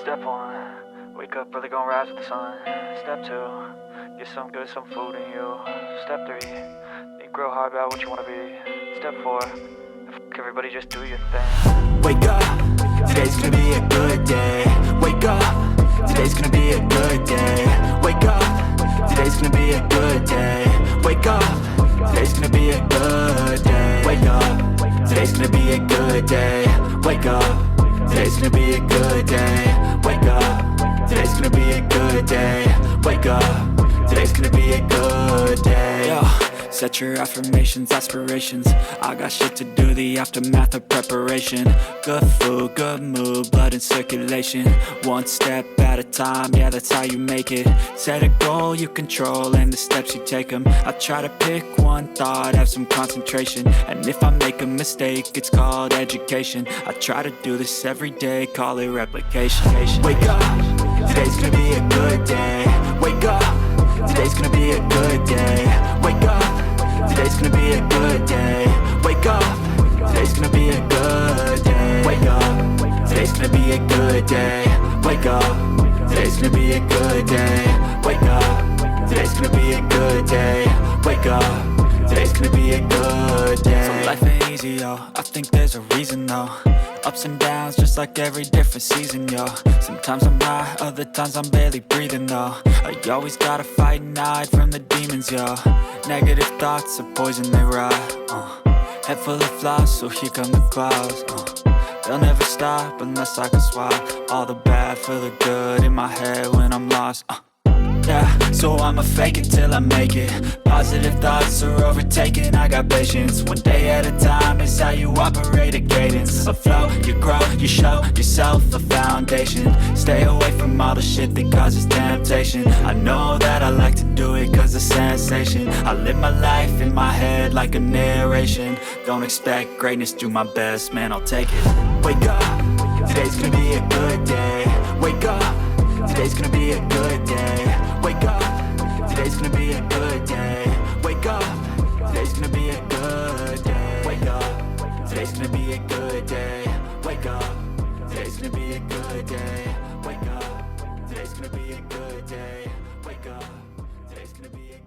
Step 1, wake up early, gonna rise with the sun. Step 2, get some good, some food in you. Step 3, think real hard about what you wanna be. Step 4, everybody just do your thing. Wake up, today's gonna be a good day. Wake up, today's gonna be a good day. Wake up, today's gonna be a good day. Wake up, today's gonna be a good day. Wake up, today's gonna be a good day. Wake up, today's gonna be a good day. Wake up, today's gonna be a good day. Wake up, today's gonna be a good day. Yo, set your affirmations, aspirations. I got shit to do, the aftermath of preparation. Good food, good mood, blood in circulation. One step at a time, yeah, that's how you make it. Set a goal you control and the steps you take them. I try to pick one thought, have some concentration. And if I make a mistake, it's called education. I try to do this every day, call it replication. Wake up, today's gonna be a good day. Wake up, today's gonna be a good day. Wake up, today's gonna be a good day. Wake up, today's gonna be a good day. Wake up, today's gonna be a good day. Wake up, today's gonna be a good day. Wake up, today's gonna be a good day. Wake up, today's gonna be a good day. So life ain't easy, yo, I think there's a reason though. Ups and downs, just like every different season, yo. Sometimes I'm high, other times I'm barely breathing, though. I always gotta fight and hide from the demons, yo. Negative thoughts are poison, they rot. Head full of flies, so here come the clouds. They'll never stop unless I can swap all the bad for the good in my head when I'm lost. Yeah, so I'ma fake it till I make it. Positive thoughts are overtaken, I got patience. One day at a time is how you operate a cadence. A flow, you grow, you show yourself a foundation. Stay away from all the shit that causes temptation. I know that I like to do it cause it's sensation. I live my life in my head like a narration. Don't expect greatness, do my best, man, I'll take it. Wake up, today's gonna be a good day. Wake up, today's gonna be a good day. Wake up, today's gonna be a good day. Wake up, today's gonna be a good day. Wake up, today's gonna be a good day. Wake up, today's gonna be a good day. Wake up, today's gonna be a good day. Wake up, today's gonna be a